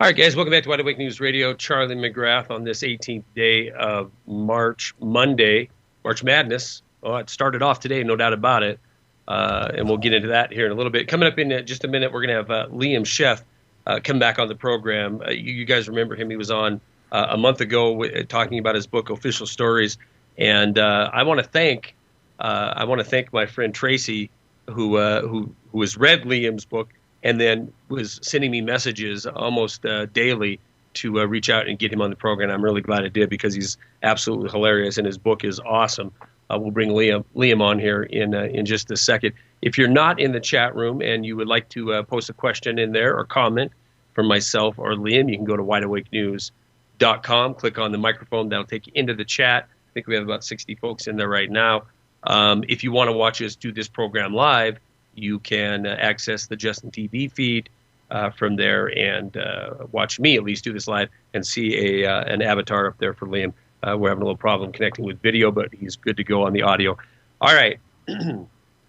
All right, guys, welcome back to Wide Awake News Radio. Charlie McGrath on this 18th day of March, Monday, March Madness. Oh, it started off today, no doubt about it. And we'll get into that here in a little bit. Coming up in just a minute, we're going to have Liam Scheff come back on the program. You guys remember him. He was on a month ago talking about his book, Official Stories. And I want to thank my friend Tracy, who has read Liam's book and then was sending me messages almost daily to reach out and get him on the program. I'm really glad I did because he's absolutely hilarious and his book is awesome. We'll bring Liam on here in just a second. If you're not in the chat room and you would like to post a question in there or comment from myself or Liam, you can go to wideawakenews.com, click on the microphone. That'll take you into the chat. I think we have about 60 folks in there right now. If you want to watch us do this program live, you can access the Justin TV feed from there and watch me at least do this live and see an avatar up there for Liam. We're having a little problem connecting with video, but he's good to go on the audio. All right.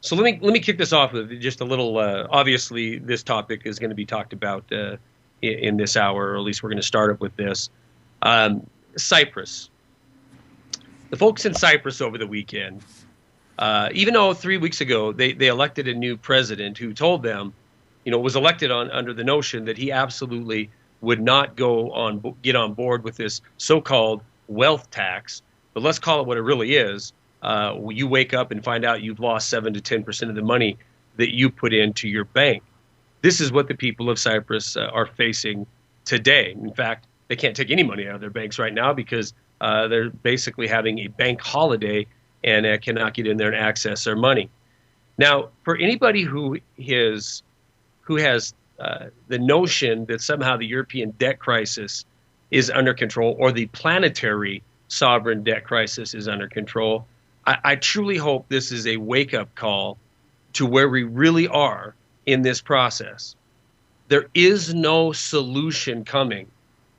So let me kick this off with just a little. Obviously, this topic is going to be talked about in this hour, or at least we're going to start up with this. Cyprus. The folks in Cyprus over the weekend. Even though 3 weeks ago they elected a new president who told them, was elected under the notion that he absolutely would not get on board with this so-called wealth tax. But let's call it what it really is. You wake up and find out you've lost 7 to 10% of the money that you put into your bank. This is what the people of Cyprus are facing today. In fact, they can't take any money out of their banks right now because they're basically having a bank holiday and cannot get in there and access their money. Now, for anybody who has the notion that somehow the European debt crisis is under control or the planetary sovereign debt crisis is under control, I truly hope this is a wake-up call to where we really are in this process. There is no solution coming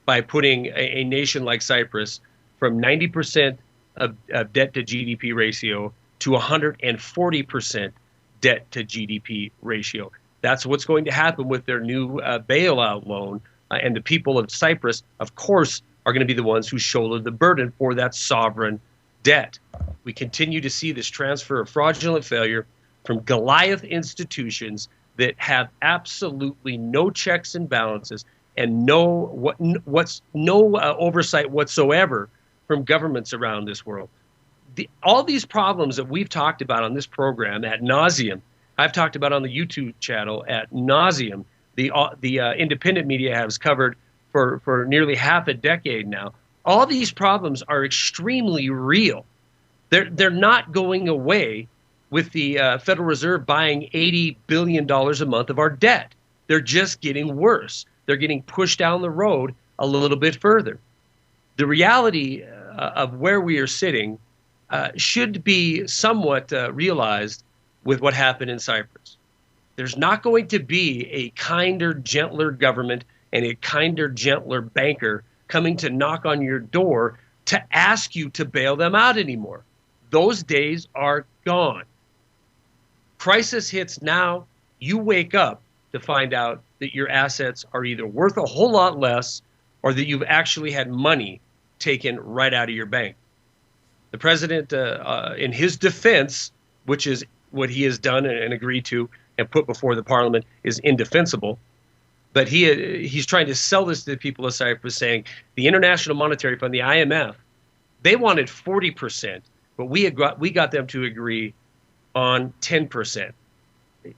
by putting a nation like Cyprus from 90% of debt to GDP ratio to 140% debt to GDP ratio. That's what's going to happen with their new bailout loan. And the people of Cyprus, of course, are going to be the ones who shoulder the burden for that sovereign debt. We continue to see this transfer of fraudulent failure from Goliath institutions that have absolutely no checks and balances and no oversight whatsoever from governments around this world. All these problems that we've talked about on this program ad nauseum, I've talked about on the YouTube channel ad nauseum, the independent media has covered for nearly half a decade now. All these problems are extremely real. They're not going away with the Federal Reserve buying $80 billion a month of our debt. They're just getting worse. They're getting pushed down the road a little bit further. The reality of where we are sitting should be somewhat realized with what happened in Cyprus. There's not going to be a kinder, gentler government and a kinder, gentler banker coming to knock on your door to ask you to bail them out anymore. Those days are gone. Crisis hits now. You wake up to find out that your assets are either worth a whole lot less or that you've actually had money taken right out of your bank. The president, in his defense, which is what he has done and agreed to and put before the parliament, is indefensible. But he's trying to sell this to the people of Cyprus, saying the International Monetary Fund, the IMF, they wanted 40%, but we got them to agree on 10%.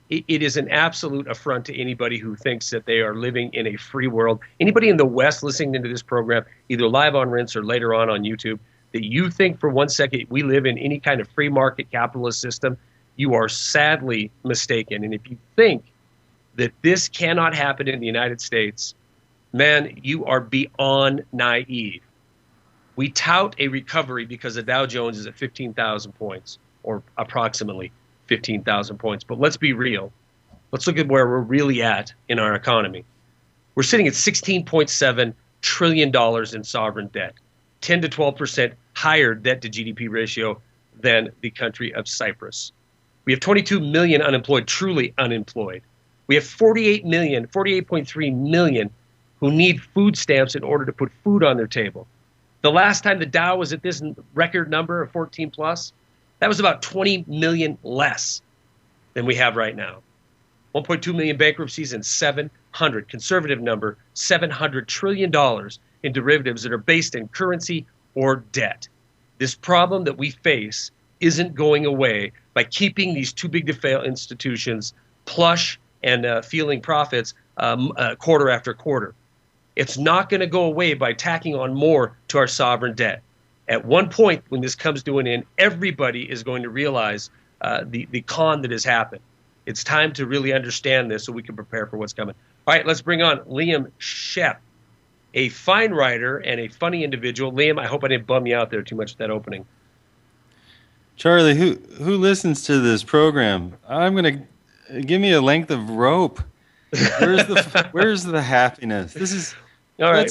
It is an absolute affront to anybody who thinks that they are living in a free world. Anybody in the West listening to this program, either live on Rinse or later on YouTube, that you think for 1 second we live in any kind of free market capitalist system, you are sadly mistaken. And if you think that this cannot happen in the United States, man, you are beyond naive. We tout a recovery because the Dow Jones is at 15,000 points, or approximately 15,000 points. But let's be real. Let's look at where we're really at in our economy. We're sitting at $16.7 trillion in sovereign debt, 10 to 12% higher debt to GDP ratio than the country of Cyprus. We have 22 million unemployed, truly unemployed. We have 48.3 million who need food stamps in order to put food on their table. The last time the Dow was at this record number of 14 plus, that was about 20 million less than we have right now. 1.2 million bankruptcies and 700, conservative number, $700 trillion in derivatives that are based in currency or debt. This problem that we face isn't going away by keeping these too big to fail institutions plush and feeling profits quarter after quarter. It's not going to go away by tacking on more to our sovereign debt. At one point, when this comes to an end, everybody is going to realize the con that has happened. It's time to really understand this so we can prepare for what's coming. All right, let's bring on Liam Scheff, a fine writer and a funny individual. Liam, I hope I didn't bum you out there too much with that opening. Charlie, who listens to this program? I'm going to give me a length of rope. Where's the happiness? This is all right.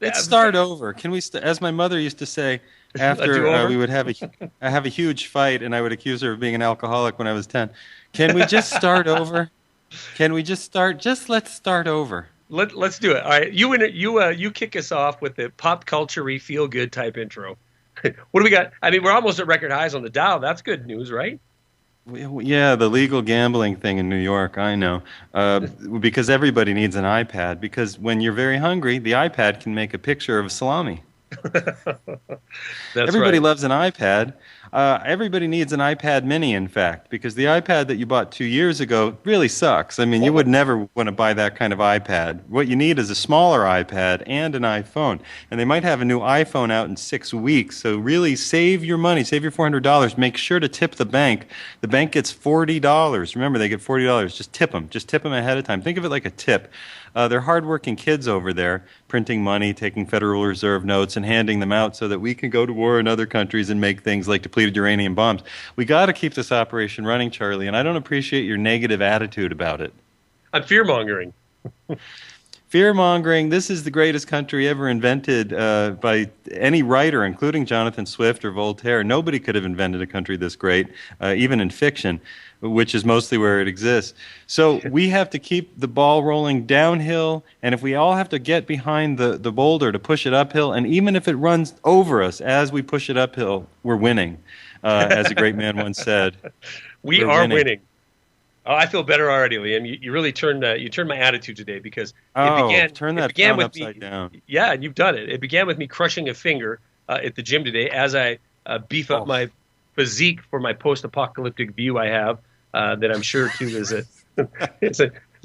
Let's start over. Can we? As my mother used to say, after we would have a huge fight, and I would accuse her of being an alcoholic when I was 10. Can we just start over? Can we just start? Just let's start over. Let's do it. All right, you kick us off with the pop culture-y, feel good type intro. What do we got? I mean, we're almost at record highs on the Dow. That's good news, right? Yeah, the legal gambling thing in New York, I know. Because everybody needs an iPad. Because when you're very hungry, the iPad can make a picture of salami. Everybody loves an iPad. Everybody needs an iPad mini, in fact, because the iPad that you bought 2 years ago really sucks. I mean, you would never want to buy that kind of iPad. What you need is a smaller iPad and an iPhone. And they might have a new iPhone out in 6 weeks. So really save your money. Save your $400. Make sure to tip the bank. The bank gets $40. Remember, they get $40. Just tip them. Just tip them ahead of time. Think of it like a tip. They're hardworking kids over there, printing money, taking Federal Reserve notes, and handing them out so that we can go to war in other countries and make things like depleted uranium bombs. We got to keep this operation running, Charlie, and I don't appreciate your negative attitude about it. I'm fear-mongering. Fear-mongering, this is the greatest country ever invented by any writer, including Jonathan Swift or Voltaire. Nobody could have invented a country this great, even in fiction, which is mostly where it exists. So we have to keep the ball rolling downhill, and if we all have to get behind the boulder to push it uphill, and even if it runs over us as we push it uphill, we're winning, as a great man once said. We are winning. Oh, I feel better already, Liam. You really turned my attitude today because it began with upside down. Yeah, and you've done it. It began with me crushing a finger at the gym today as I beef up my physique for my post-apocalyptic view I have that I'm sure too is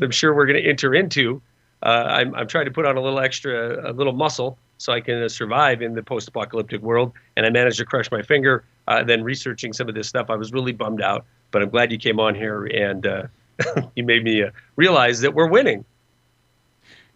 I'm sure we're going to enter into. I'm trying to put on a little muscle so I can survive in the post-apocalyptic world, and I managed to crush my finger. Then researching some of this stuff, I was really bummed out. But I'm glad you came on here and you made me realize that we're winning.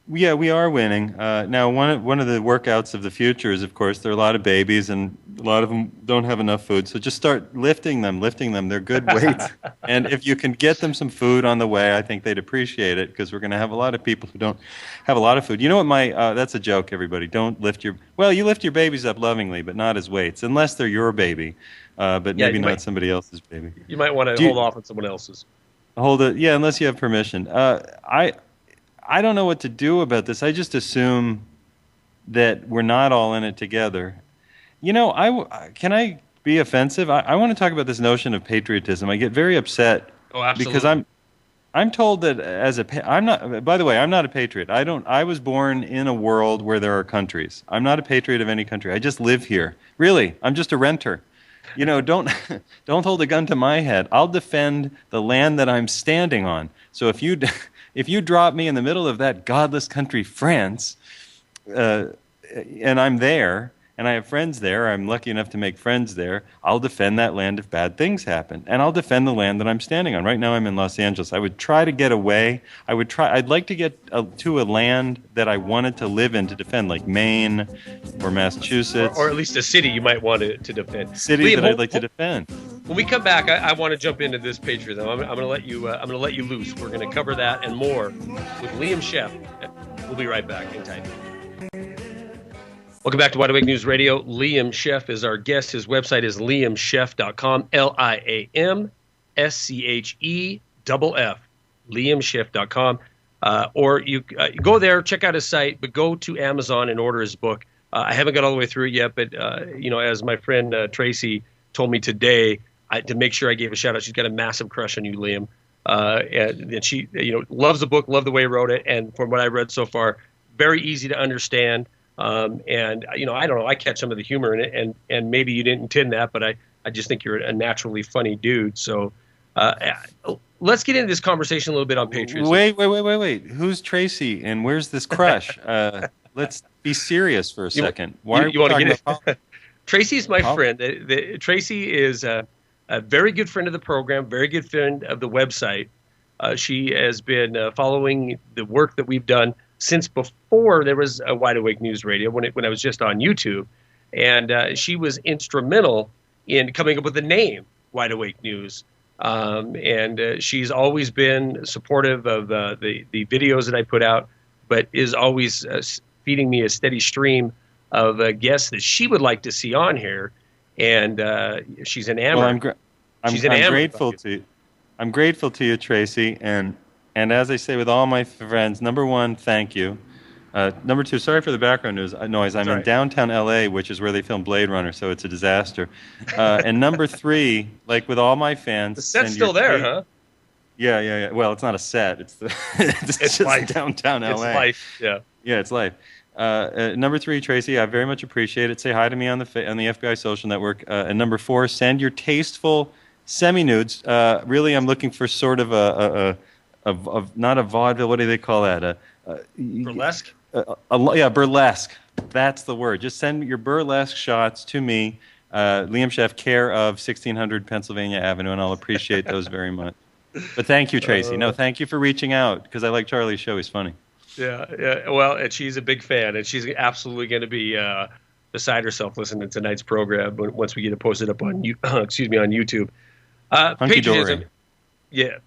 Yeah, we are winning. Now, one of the workouts of the future is, of course, there are a lot of babies and a lot of them don't have enough food. So just start lifting them. They're good weights. And if you can get them some food on the way, I think they'd appreciate it because we're going to have a lot of people who don't have a lot of food. You know what that's a joke, everybody. Don't lift you lift your babies up lovingly, but not as weights, unless they're your baby. But maybe not somebody else's baby. You might want to hold off on someone else's. Hold it, yeah, unless you have permission. I don't know what to do about this. I just assume that we're not all in it together. You know, can I be offensive? I want to talk about this notion of patriotism. I get very upset because I'm told that I'm not. By the way, I'm not a patriot. I was born in a world where there are countries. I'm not a patriot of any country. I just live here. Really, I'm just a renter. You know, don't hold a gun to my head. I'll defend the land that I'm standing on. So if you drop me in the middle of that godless country, France, and I'm there, and I have friends there, I'm lucky enough to make friends there, I'll defend that land if bad things happen. And I'll defend the land that I'm standing on. Right now I'm in Los Angeles. I would try to get away. I'd like to get to a land that I wanted to live in to defend, like Maine or Massachusetts. Or at least a city you might want to defend. Cities that I'd like to defend. When we come back, I want to jump into this patriotism. I'm going to let you loose. We're going to cover that and more with Liam Scheff. We'll be right back in time. Welcome back to Wide Awake News Radio. Liam Scheff is our guest. His website is liamscheff.com, LIAMSCHEFF, liamscheff.com. or you go there, check out his site, but go to Amazon and order his book. I haven't got all the way through it yet, but as my friend Tracy told me today, to make sure I gave a shout out. She's got a massive crush on you, Liam, and she loves the book, loved the way he wrote it, and from what I read so far, very easy to understand. And I don't know, I catch some of the humor in it, and maybe you didn't intend that, but I just think you're a naturally funny dude. So let's get into this conversation a little bit on patriotism. Wait. Who's Tracy and where's this crush? Let's be serious for a second. Why are you want to get it? Tracy's my friend. Tracy is a very good friend of the program, very good friend of the website. She has been following the work that we've done since before there was a Wide Awake News Radio, when I was just on YouTube. And she was instrumental in coming up with the name Wide Awake News. And she's always been supportive of the videos that I put out, but is always feeding me a steady stream of guests that she would like to see on here. And she's enamored. Well, I'm grateful to you, Tracy. And as I say with all my friends, number one, thank you. Number two, sorry for the background noise. I'm in downtown L.A., which is where they filmed Blade Runner, so it's a disaster. And number three, like with all my fans, the set's still there, huh? Yeah. Well, it's not a set. It's just life. Downtown L.A. It's life. Yeah. Yeah, it's life. Number three, Tracy, I very much appreciate it. Say hi to me on the FBI social network. And number four, send your tasteful semi-nudes. Really, I'm looking for sort of of not a vaudeville. What do they call that? Burlesque. Yeah, burlesque. That's the word. Just send your burlesque shots to me, Liam Scheff, care of 1600 Pennsylvania Avenue, and I'll appreciate those very much. But thank you, Tracy. No, thank you for reaching out because I like Charlie's show. He's funny. Yeah. Well, and she's a big fan, and she's absolutely going to be beside herself listening to tonight's program once we get it posted up on on YouTube. Patriotism. Yeah.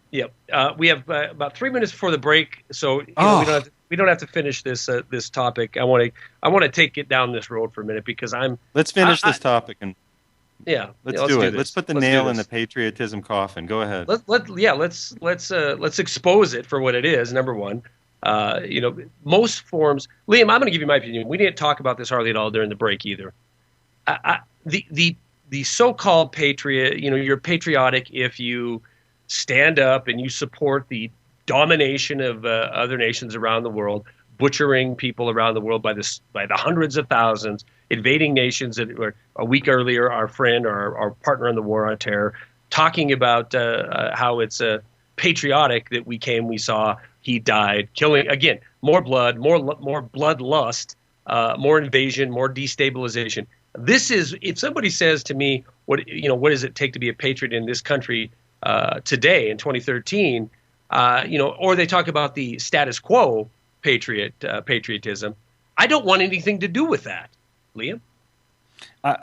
We have about 3 minutes before the break, so we don't have to finish this topic. I want to take it down this road for a minute because Let's finish this topic and. Yeah, let's do it. Let's put the nail in the patriotism coffin. Go ahead. Let's expose it for what it is. Number one, most forms. Liam, I'm going to give you my opinion. We didn't talk about this hardly at all during the break either. The so-called patriot, you're patriotic if you stand up and you support the domination of other nations around the world, butchering people around the world by the hundreds of thousands, invading nations that were a week earlier our friend or our partner in the war on terror, talking about how it's patriotic that we saw, he died, killing again, more blood, more bloodlust, more invasion, more destabilization. This is, if somebody says to me, what does it take to be a patriot in this country today in 2013, or they talk about the status quo patriotism, I don't want anything to do with that. Liam?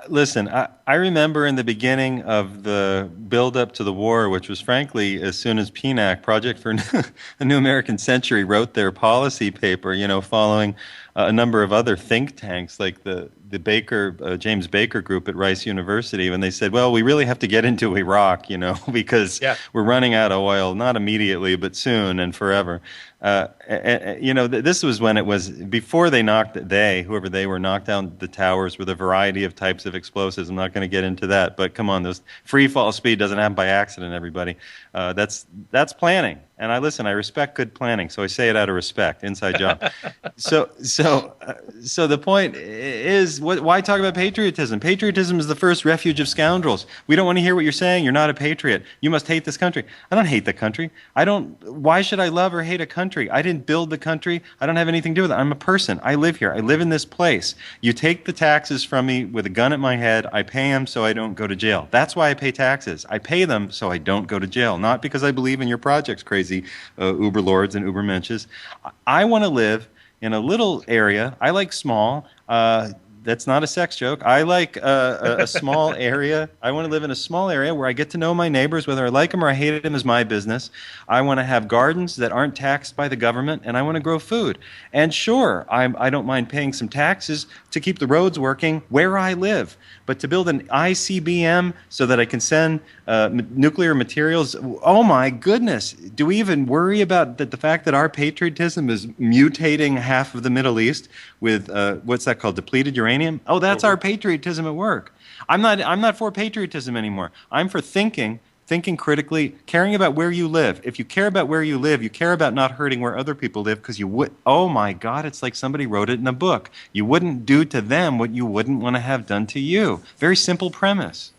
Listen, I remember in the beginning of the build-up to the war, which was frankly as soon as PNAC, Project for a New American Century, wrote their policy paper, following a number of other think tanks like the James Baker group at Rice University, when they said, well, we really have to get into Iraq, because we're running out of oil, not immediately, but soon and forever. This was when it was before they whoever they were, knocked down the towers with a variety of types of explosives. I'm not going to get into that, but come on, those free fall speed doesn't happen by accident, everybody. That's planning. And I respect good planning, so I say it out of respect, inside job. So the point is, why talk about patriotism? Patriotism is the first refuge of scoundrels. We don't want to hear what you're saying. You're not a patriot. You must hate this country. I don't hate the country. Why should I love or hate a country? I didn't build the country. I don't have anything to do with it. I'm a person. I live here. I live in this place. You take the taxes from me with a gun at my head. I pay them so I don't go to jail. That's why I pay taxes. I pay them so I don't go to jail, not because I believe in your projects, crazy Uber lords and Uber mensches. I want to live in a little area. I like small. That's not a sex joke. I like a small area. I want to live in a small area where I get to know my neighbors, whether I like them or I hate them is my business. I want to have gardens that aren't taxed by the government, and I want to grow food. And sure, I don't mind paying some taxes to keep the roads working where I live. But to build an ICBM so that I can send nuclear materials, oh my goodness. Do we even worry about the fact that our patriotism is mutating half of the Middle East with, what's that called, depleted uranium? Oh, that's our patriotism at work. I'm not for patriotism anymore. I'm for thinking critically, caring about where you live. If you care about where you live, you care about not hurting where other people live because you would, oh my God, it's like somebody wrote it in a book. You wouldn't do to them what you wouldn't want to have done to you. Very simple premise.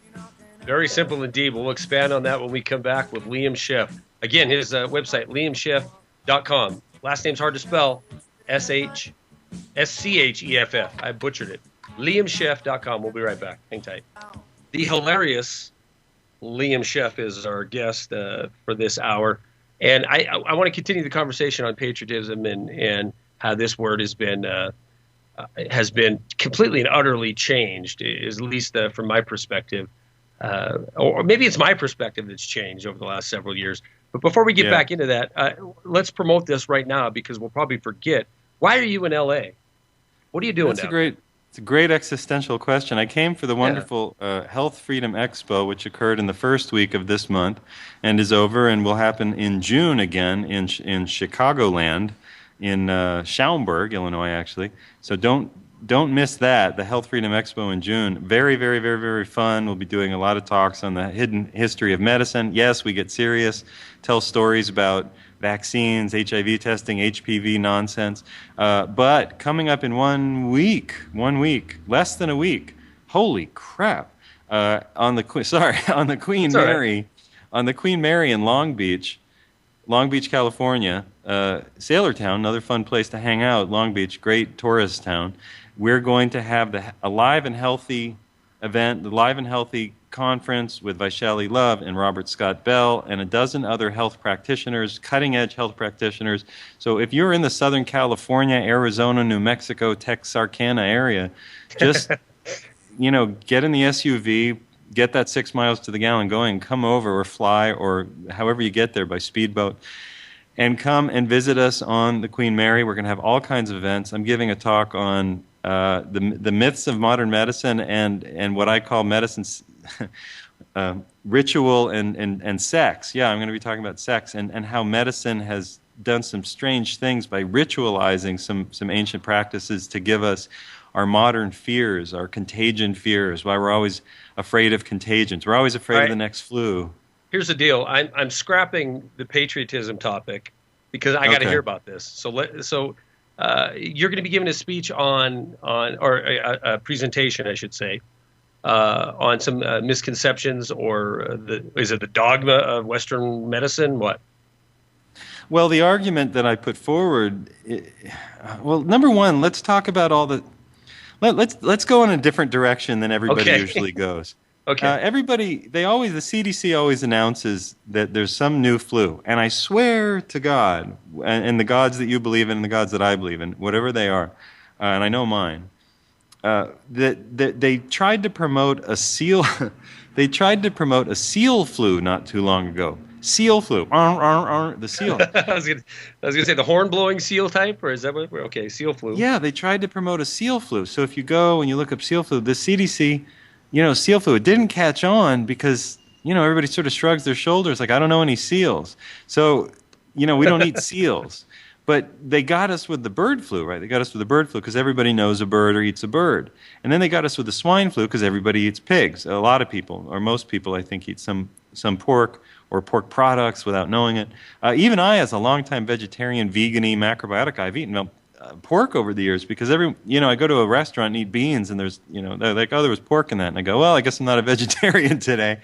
Very simple indeed. We'll expand on that when we come back with Liam Scheff. Again, his website, liamscheff.com. Last name's hard to spell, Scheff. I butchered it. liamscheff.com. We'll be right back. Hang tight. The hilarious Liam Scheff is our guest for this hour. And I want to continue the conversation on patriotism and how this word has been completely and utterly changed, at least from my perspective. Or maybe it's my perspective that's changed over the last several years. But before we get back into that, let's promote this right now because we'll probably forget. Why are you in L.A.? What are you doing now? It's a great existential question. I came for the wonderful Health Freedom Expo, which occurred in the first week of this month and is over and will happen in June again in Chicagoland, in Schaumburg, Illinois, actually. So don't miss that, the Health Freedom Expo in June. Very, very, very, very fun. We'll be doing a lot of talks on the hidden history of medicine. Yes, we get serious, tell stories about vaccines, HIV testing, HPV nonsense. But coming up in 1 week, less than a week, holy crap, on the Queen Mary in Long Beach, California, Sailortown, another fun place to hang out, Long Beach, great tourist town. We're going to have the Alive and Healthy event, the Live and Healthy conference with Vaishali Love and Robert Scott Bell and a dozen other health practitioners, cutting-edge health practitioners. So if you're in the Southern California, Arizona, New Mexico, Texarkana area, just get in the SUV, get that 6 miles to the gallon going, come over or fly or however you get there by speedboat, and come and visit us on the Queen Mary. We're going to have all kinds of events. I'm giving a talk on the myths of modern medicine and what I call medicine's ritual and sex. Yeah, I'm going to be talking about sex and how medicine has done some strange things by ritualizing some ancient practices to give us our modern fears, our contagion fears, why we're always afraid of contagions. We're always afraid of the next flu. Here's the deal. I'm scrapping the patriotism topic because I got to hear about this. So you're going to be giving a speech or a presentation, I should say, on some misconceptions or is it the dogma of Western medicine? What? Well, the argument that I put forward, number one, let's talk about all the. Let's go in a different direction than everybody usually goes. Okay. The CDC always announces that there's some new flu, and I swear to God, and the gods that you believe in, and the gods that I believe in, whatever they are, and I know mine, that they tried to promote a seal. They tried to promote a seal flu not too long ago. Seal flu, the seal. I was gonna say the horn blowing seal type, or is that what? Okay, seal flu. Yeah, they tried to promote a seal flu. So if you go and you look up seal flu, the CDC, seal flu, it didn't catch on because everybody sort of shrugs their shoulders like I don't know any seals. So we don't eat seals. But they got us with the bird flu, right? They got us with the bird flu because everybody knows a bird or eats a bird. And then they got us with the swine flu because everybody eats pigs. A lot of people, or most people, I think, eat some pork or pork products without knowing it. Even I, as a longtime vegetarian, vegan-y, macrobiotic, I've eaten pork over the years because I go to a restaurant and eat beans and there's, they're like, oh, there was pork in that. And I go, well, I guess I'm not a vegetarian today.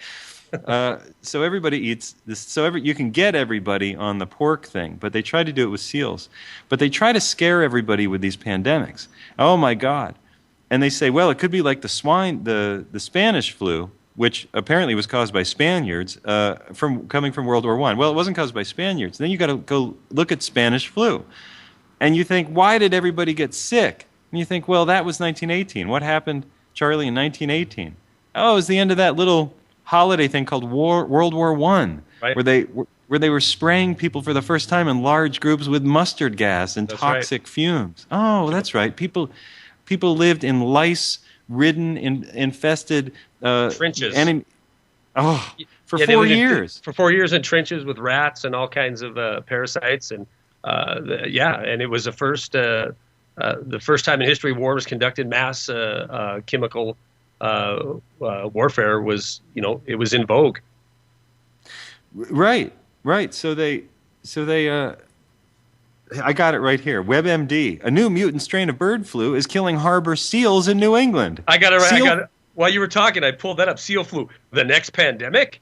So everybody eats this. So you can get everybody on the pork thing, but they try to do it with seals. But they try to scare everybody with these pandemics. Oh my God! And they say, well, it could be like the Spanish flu, which apparently was caused by Spaniards coming from World War I. Well, it wasn't caused by Spaniards. Then you got to go look at Spanish flu, and you think, why did everybody get sick? And you think, well, that was 1918. What happened, Charlie, in 1918? Oh, it was the end of that little holiday thing called World War One, Right. where they were spraying people for the first time in large groups with mustard gas and That's right. toxic fumes. Oh, that's right. People lived in lice-ridden, infested Trenches. for Yeah, they 4 lived years. for 4 years in trenches with rats and all kinds of parasites, and and it was the first time in history war was conducted. Mass chemical warfare was, it was in vogue. Right, right. So they I got it right here. WebMD. A new mutant strain of bird flu is killing harbor seals in New England. I got it right. Seal- I got it. While you were talking, I pulled that up. Seal flu. The next pandemic?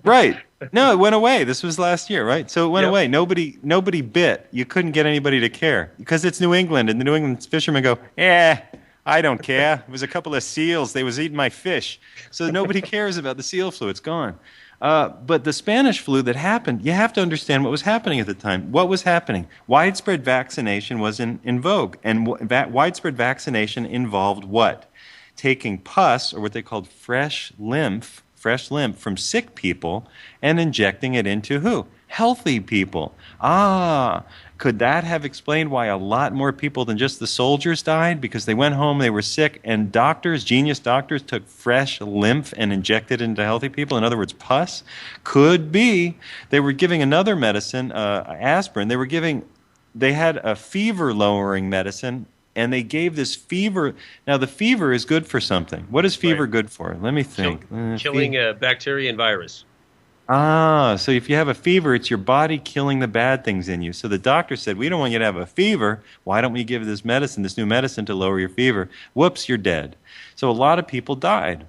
Right. No, it went away. This was last year, right? So it went Yep. away. Nobody bit. You couldn't get anybody to care because it's New England, and the New England fishermen go, I don't care. It was a couple of seals. They was eating my fish. So nobody cares about the seal flu. It's gone. But the Spanish flu that happened, you have to understand what was happening at the time. What was happening? Widespread vaccination was in vogue. And widespread vaccination involved what? Taking pus, or what they called fresh lymph from sick people and injecting it into who? Healthy people. Could that have explained why a lot more people than just the soldiers died? Because they went home, they were sick, and genius doctors, took fresh lymph and injected it into healthy people. In other words, pus? Could be. They were giving another medicine, aspirin. They had a fever-lowering medicine, and they gave this fever. Now, the fever is good for something. What is fever good for? Let me think. Killing bacteria and virus. So if you have a fever, it's your body killing the bad things in you. So the doctor said, we don't want you to have a fever. Why don't we give this new medicine to lower your fever? Whoops, you're dead. So a lot of people died.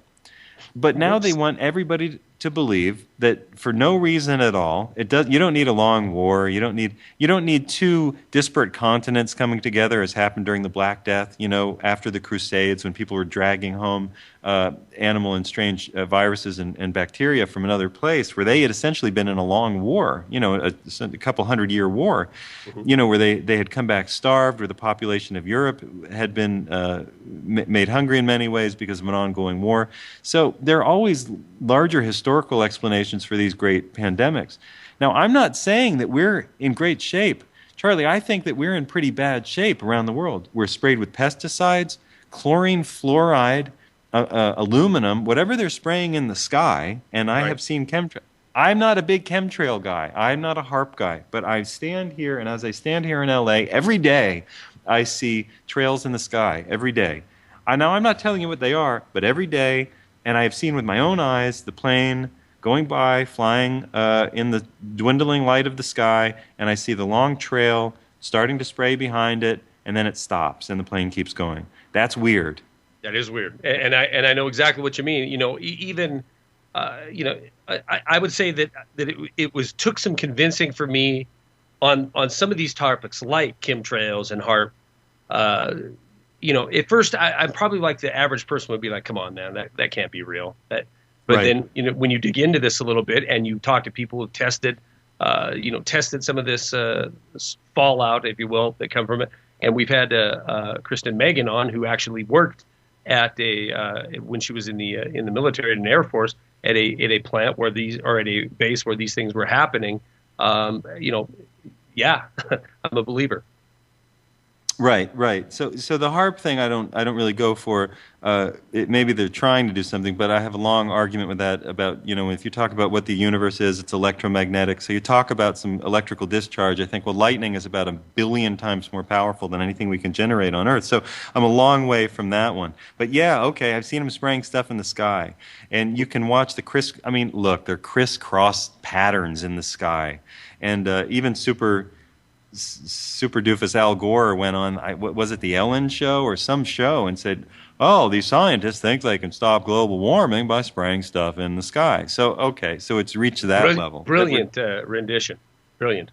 But now they want everybody to believe that for no reason at all, you don't need a long war. You don't need two disparate continents coming together, as happened during the Black Death, after the Crusades, when people were dragging home animal and strange viruses and bacteria from another place, where they had essentially been in a long war, a couple 100-year war, where they had come back starved, where the population of Europe had been made hungry in many ways because of an ongoing war. So there are always larger historical explanations for these great pandemics. Now, I'm not saying that we're in great shape. Charlie, I think that we're in pretty bad shape around the world. We're sprayed with pesticides, chlorine, fluoride, aluminum, whatever they're spraying in the sky, and I have seen chemtrails. I'm not a big chemtrail guy. I'm not a HARP guy. But I stand here, and as I stand here in L.A., every day I see trails in the sky, every day. Now, I'm not telling you what they are, but every day, and I have seen with my own eyes the plane going by, flying in the dwindling light of the sky, and I see the long trail starting to spray behind it, and then it stops, and the plane keeps going. That's weird. That is weird, and I know exactly what you mean. I would say that it took some convincing for me on some of these topics like chemtrails and HARP. At first I'm probably like the average person would be like, come on, man, that can't be real. But then when you dig into this a little bit and you talk to people who've tested some of this fallout, if you will, that come from it, and we've had Kristen Megan on, who actually worked at when she was in the military and Air Force at a plant where at a base where these things were happening. I'm a believer. Right. So the HARP thing, I don't really go for. Maybe they're trying to do something, but I have a long argument with that about, if you talk about what the universe is, it's electromagnetic. So you talk about some electrical discharge. I think, well, lightning is about 1 billion times more powerful than anything we can generate on Earth. So I'm a long way from that one. But yeah, okay, I've seen them spraying stuff in the sky, and you can watch they're crisscross patterns in the sky, and even super doofus Al Gore went on, what was it, the Ellen show or some show, and said, oh, these scientists think they can stop global warming by spraying stuff in the sky. So, okay, so it's reached that level. Brilliant rendition. Brilliant.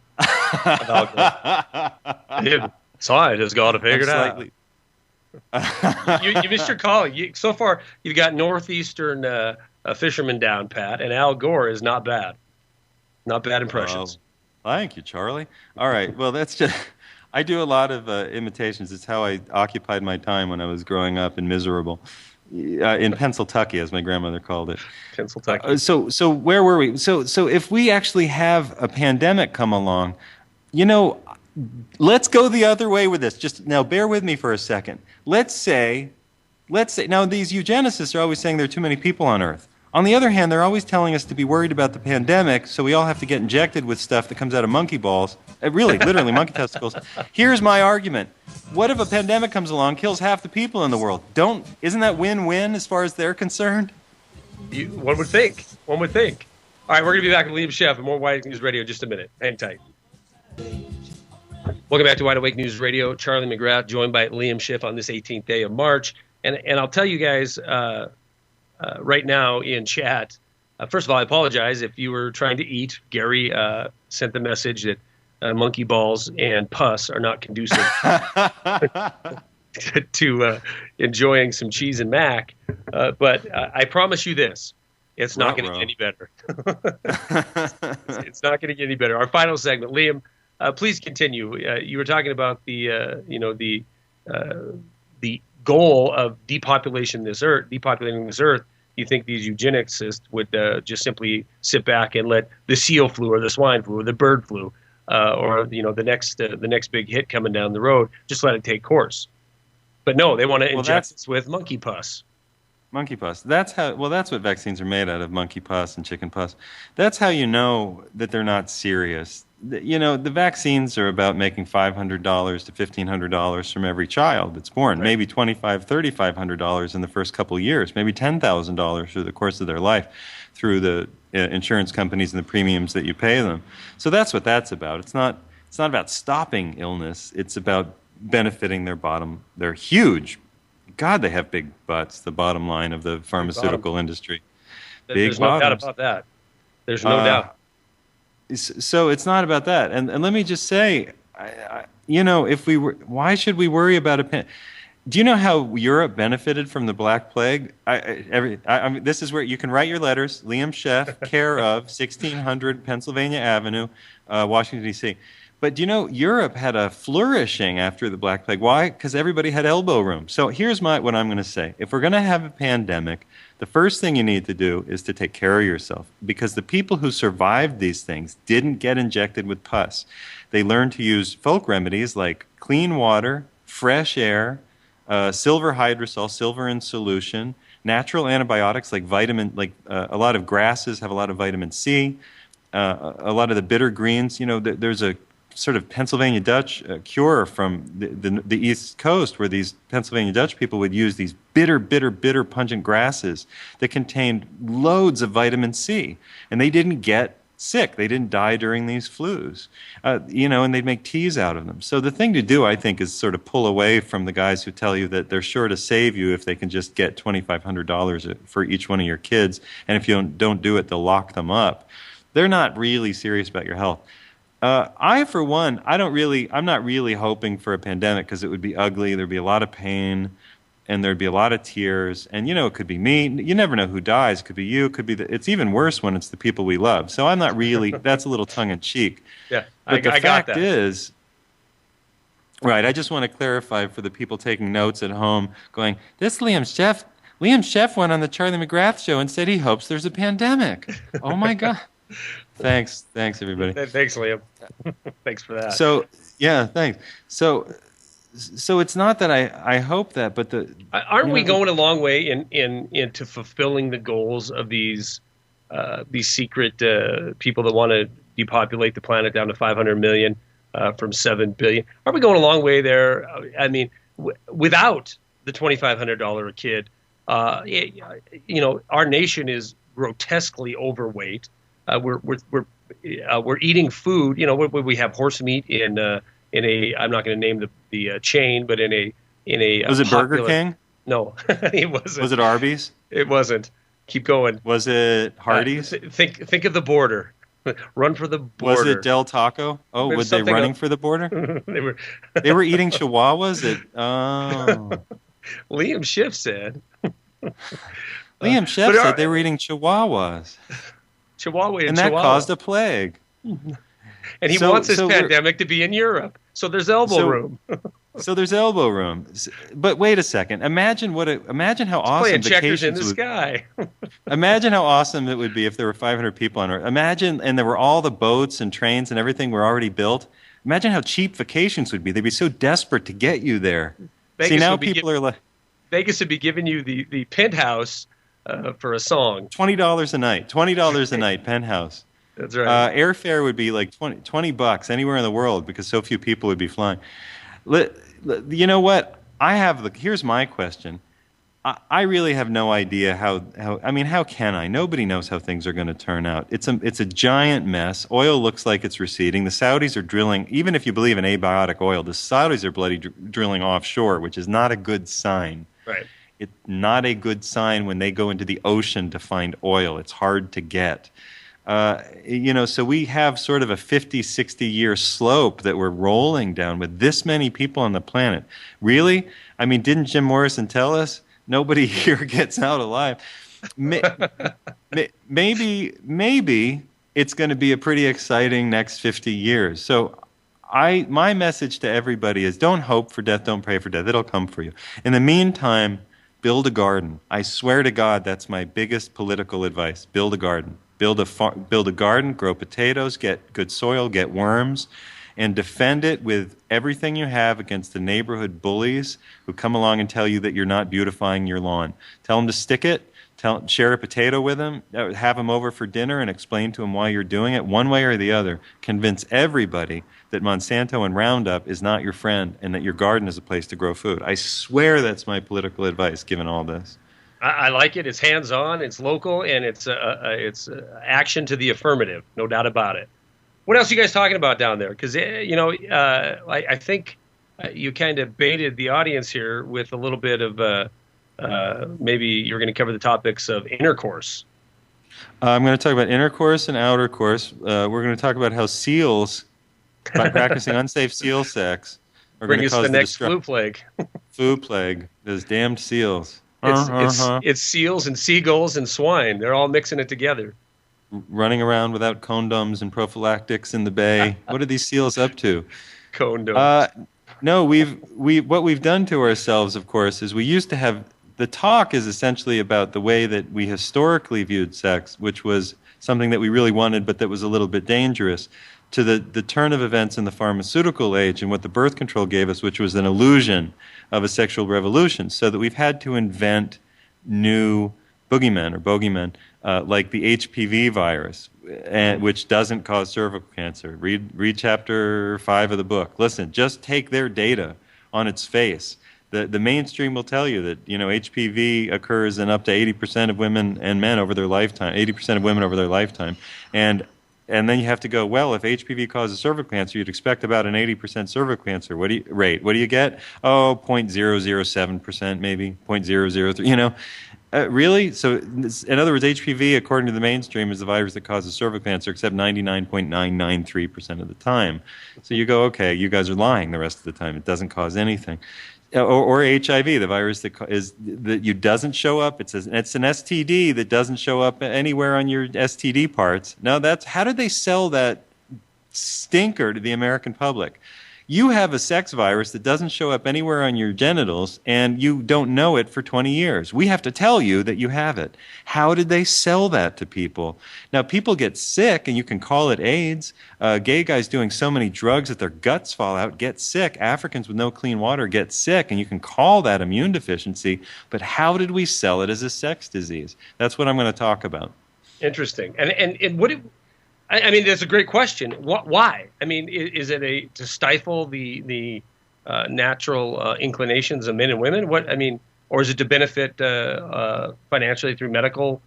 Scientists got to figure it out. You missed your calling. So far, you've got Northeastern fisherman down pat, and Al Gore is not bad. Not bad impressions. Thank you, Charlie. All right. Well, that's just. I do a lot of imitations. It's how I occupied my time when I was growing up and miserable. In Pennsyltucky, as my grandmother called it. Pennsyltucky. So where were we? So if we actually have a pandemic come along, you know, let's go the other way with this. Just now, bear with me for a second. Let's say now these eugenicists are always saying there are too many people on Earth. On the other hand, they're always telling us to be worried about the pandemic, so we all have to get injected with stuff that comes out of monkey balls. Really, literally, monkey testicles. Here's my argument. What if a pandemic comes along, kills half the people in the world? Isn't that win-win as far as they're concerned? One would think. One would think. All right, we're going to be back with Liam Scheff and more Wide Awake News Radio in just a minute. Hang tight. Welcome back to Wide Awake News Radio. Charlie McGrath joined by Liam Scheff on this 18th day of March. And I'll tell you guys right now in chat, first of all, I apologize if you were trying to eat. Gary sent the message that monkey balls and pus are not conducive to enjoying some cheese and mac. But I promise you this, it's not going to get any better. It's not going to get any better. Our final segment, Liam, please continue. You were talking about the goal of depopulating this earth. You think these eugenicists would just simply sit back and let the seal flu or the swine flu or the bird flu or the next big hit coming down the road, just let it take course? But no, they want to inject us with monkey pus. Monkey pus. That's what vaccines are made out of, monkey pus and chicken pus. That's how you know that they're not serious. The vaccines are about making $500 to $1,500 from every child that's born, right. Maybe $2,500, $3,500 in the first couple of years, maybe $10,000 through the course of their life through the insurance companies and the premiums that you pay them. So that's what that's about. It's not about stopping illness. It's about benefiting their huge, God, they have big butts, the bottom line of the pharmaceutical industry. There's no doubt about that. There's no doubt. So it's not about that. And let me just say, why should we worry about do you know how Europe benefited from the Black Plague? I mean, this is where you can write your letters. Liam Scheff, care of 1600 Pennsylvania Avenue, Washington, D.C. But do you know Europe had a flourishing after the Black Plague? Why? Because everybody had elbow room. So here's what I'm going to say. If we're going to have a pandemic, the first thing you need to do is to take care of yourself, because the people who survived these things didn't get injected with pus. They learned to use folk remedies like clean water, fresh air, silver hydrosol, silver in solution, natural antibiotics like a lot of grasses have a lot of vitamin C, a lot of the bitter greens. There's a sort of Pennsylvania Dutch cure from the East Coast, where these Pennsylvania Dutch people would use these bitter pungent grasses that contained loads of vitamin C, and they didn't get sick. They didn't die during these flus, and they'd make teas out of them. So the thing to do, I think, is sort of pull away from the guys who tell you that they're sure to save you if they can just get $2,500 for each one of your kids, and if you don't do it, they'll lock them up. They're not really serious about your health. For one, I'm not really hoping for a pandemic, because it would be ugly. There'd be a lot of pain, and there'd be a lot of tears. And, it could be me. You never know who dies. It could be you. It could be it's even worse when it's the people we love. So I'm not really, that's a little tongue-in-cheek. Yeah, but the fact is, right, I just want to clarify for the people taking notes at home, going, Liam Scheff went on the Charlie McGrath show and said he hopes there's a pandemic. Oh, my God. Thanks, everybody. Thanks, Liam. Thanks for that. So, yeah, thanks. So it's not that I hope that, but aren't we going a long way into fulfilling the goals of these secret people that want to depopulate the planet down to 500 million from 7 billion? Are we going a long way there? I mean, without the $2,500 a kid, our nation is grotesquely overweight. We're eating food. We have horse meat in a. I'm not going to name the chain, but in a. Was it Burger King? No, it wasn't. Was it Arby's? It wasn't. Keep going. Was it Hardee's? Think of the border. Run for the border. Was it Del Taco? Oh, were they running for the border? They were eating chihuahuas. Liam Scheff said. Liam Scheff said they were eating chihuahuas. Chihuahua and that caused a plague. And he wants this pandemic to be in Europe. So there's elbow room. So there's elbow room. But wait a second. Imagine how awesome Playing checkers in vacations the would. sky. Imagine how awesome it would be if there were 500 people on Earth. Imagine, and there were all the boats and trains and everything were already built. Imagine how cheap vacations would be. They'd be so desperate to get you there. Vegas See, now people are like, Vegas would be giving you the penthouse for a song. $20 a night. $20 a night, penthouse. That's right. Airfare would be like $20 anywhere in the world because so few people would be flying. You know what? Here's my question. I really have no idea how can I? Nobody knows how things are going to turn out. It's a giant mess. Oil looks like it's receding. The Saudis are drilling, even if you believe in abiotic oil, the Saudis are bloody drilling offshore, which is not a good sign. Right. It's not a good sign when they go into the ocean to find oil. It's hard to get. So we have sort of a 50, 60-year slope that we're rolling down with this many people on the planet. Really? I mean, didn't Jim Morrison tell us? Nobody here gets out alive. Maybe it's going to be a pretty exciting next 50 years. So my message to everybody is don't hope for death, don't pray for death. It'll come for you. In the meantime, build a garden. I swear to God, that's my biggest political advice. Build a garden. Build a garden, grow potatoes, get good soil, get worms, and defend it with everything you have against the neighborhood bullies who come along and tell you that you're not beautifying your lawn. Tell them to stick it. Share a potato with them. Have them over for dinner and explain to them why you're doing it, one way or the other. Convince everybody that Monsanto and Roundup is not your friend and that your garden is a place to grow food. I swear that's my political advice, given all this. I like it. It's hands-on, it's local, and it's action to the affirmative, no doubt about it. What else are you guys talking about down there? Because, I think you kind of baited the audience here with a little bit of maybe you're going to cover the topics of intercourse. I'm going to talk about intercourse and outer course. We're going to talk about how seals, by practicing unsafe seal sex, are going to cause the next flu plague. Flu plague. Those damned seals. It's seals and seagulls and swine. They're all mixing it together. Running around without condoms and prophylactics in the bay. What are these seals up to? Condoms. No, what we've done to ourselves, of course, is we used to have the talk is essentially about the way that we historically viewed sex, which was something that we really wanted, but that was a little bit dangerous, to the turn of events in the pharmaceutical age and what the birth control gave us, which was an illusion of a sexual revolution, so that we've had to invent new boogeymen or bogeymen, like the HPV virus, which doesn't cause cervical cancer. Read chapter 5 of the book. Listen, just take their data on its face. The mainstream will tell you that HPV occurs in up to 80% of women and men over their lifetime. 80% of women over their lifetime, and then you have to go, well, if HPV causes cervical cancer, you'd expect about an 80% cervical cancer rate. What do you get? Oh, 0.007%, maybe 0.003. Really? So, in other words, HPV, according to the mainstream, is the virus that causes cervical cancer, except 99.993% of the time. So you go, okay, you guys are lying the rest of the time. It doesn't cause anything. Or HIV, the virus that you doesn't show up. It's an STD that doesn't show up anywhere on your STD parts. Now, how did they sell that stinker to the American public? You have a sex virus that doesn't show up anywhere on your genitals, and you don't know it for 20 years. We have to tell you that you have it. How did they sell that to people? Now, people get sick, and you can call it AIDS. Gay guys doing so many drugs that their guts fall out get sick. Africans with no clean water get sick, and you can call that immune deficiency. But how did we sell it as a sex disease? That's what I'm going to talk about. Interesting. And what... I mean, that's a great question. Why? I mean, is it to stifle the natural inclinations of men and women? Or is it to benefit financially through medical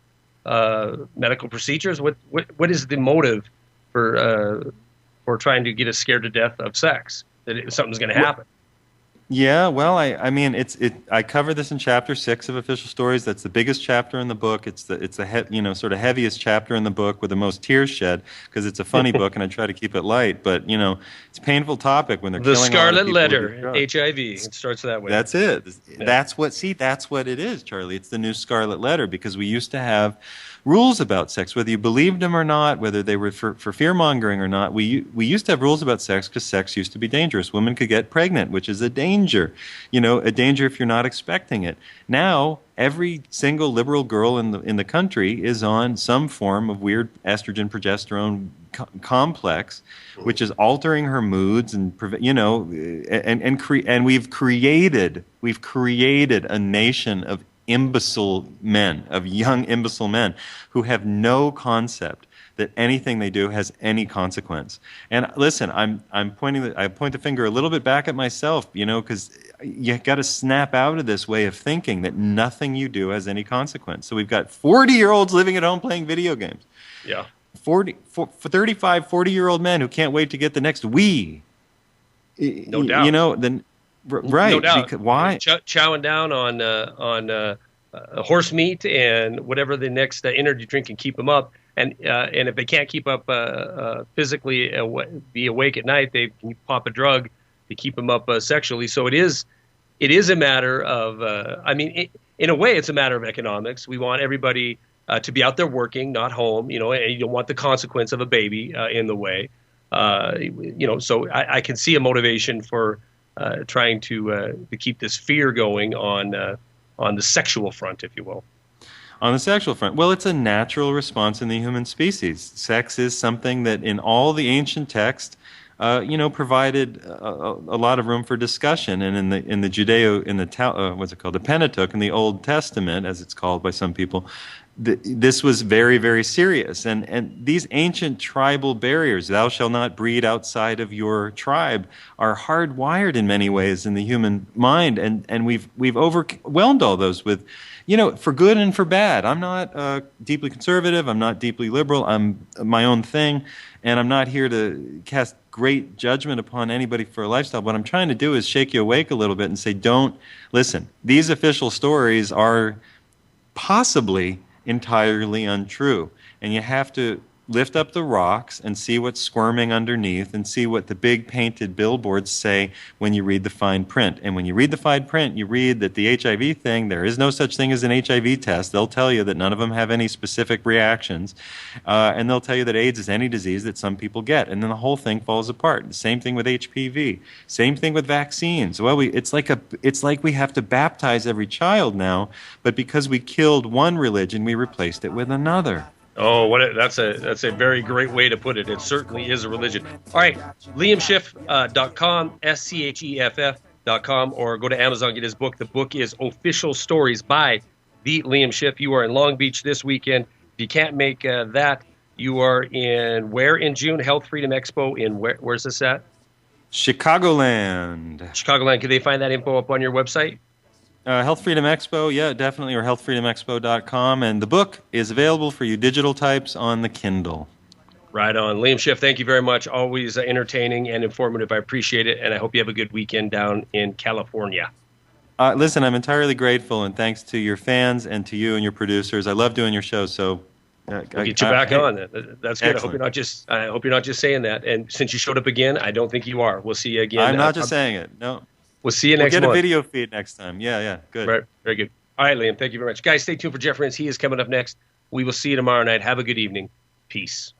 procedures? What is the motive for trying to get us scared to death of sex? That something's going to happen? Yeah, well, I cover this in chapter 6 of Official Stories. That's the biggest chapter in the book. It's the sort of heaviest chapter in the book with the most tears shed, because it's a funny book and I try to keep it light. But it's a painful topic when they're killing Scarlet a lot of Letter, HIV. It starts that way. That's it. Yeah. That's what it is, Charlie. It's the new Scarlet Letter, because we used to have rules about sex, whether you believed them or not, whether they were for fear-mongering or not. We used to have rules about sex because sex used to be dangerous. Women could get pregnant, which is a danger, a danger if you're not expecting it. Now, every single liberal girl in the country is on some form of weird estrogen progesterone complex, which is altering her moods and we've created a nation of imbecile men, of young imbecile men who have no concept that anything they do has any consequence. And listen, I point the finger a little bit back at myself, because you got to snap out of this way of thinking that nothing you do has any consequence. So we've got 40-year-olds living at home playing video games. Yeah. 35, 40-year-old men who can't wait to get the next Wii. No doubt. Right. No doubt. Why? Chowing down on horse meat and whatever the next energy drink can keep them up. And if they can't keep up physically, be awake at night, they can pop a drug to keep them up sexually. So it is a matter of, in a way, it's a matter of economics. We want everybody to be out there working, not home, and you don't want the consequence of a baby in the way. So I can see a motivation for trying to keep this fear going on the sexual front, if you will. On the sexual front, well, it's a natural response in the human species. Sex is something that in all the ancient texts, provided a lot of room for discussion. And in the Pentateuch, in the Old Testament, as it's called by some people, this was very, very serious. And these ancient tribal barriers, thou shalt not breed outside of your tribe, are hardwired in many ways in the human mind. And we've overwhelmed all those with, for good and for bad. I'm not deeply conservative. I'm not deeply liberal. I'm my own thing. And I'm not here to cast great judgment upon anybody for a lifestyle. What I'm trying to do is shake you awake a little bit and say, listen, these official stories are possibly entirely untrue. And you have to lift up the rocks and see what's squirming underneath and see what the big painted billboards say when you read the fine print. And when you read the fine print, you read that the HIV thing, there is no such thing as an HIV test. They'll tell you that none of them have any specific reactions. And they'll tell you that AIDS is any disease that some people get. And then the whole thing falls apart. The same thing with HPV. Same thing with vaccines. Well, it's like we have to baptize every child now, but because we killed one religion, we replaced it with another. Oh, that's a very great way to put it. It certainly is a religion. All right, LiamScheff.com, SCHEFF.com, or go to Amazon, get his book. The book is Official Stories by the Liam Scheff. You are in Long Beach this weekend. If you can't make that, you are where in June? Health Freedom Expo in where's this at? Chicagoland. Chicagoland. Can they find that info up on your website? Health Freedom Expo, yeah, definitely, or healthfreedomexpo.com. And the book is available for you digital types on the Kindle. Right on. Liam Scheff, thank you very much. Always entertaining and informative. I appreciate it, and I hope you have a good weekend down in California. Listen, I'm entirely grateful, and thanks to your fans and to you and your producers. I love doing your show, so... we'll get you back on. That's good. Excellent. I hope you're not just saying that. And since you showed up again, I don't think you are. We'll see you again. I'm not just saying it. No. We'll see you next month. We'll get a video feed next time. Yeah, good. Right, very good. All right, Liam, thank you very much. Guys, stay tuned for Jeff Renz. He is coming up next. We will see you tomorrow night. Have a good evening. Peace.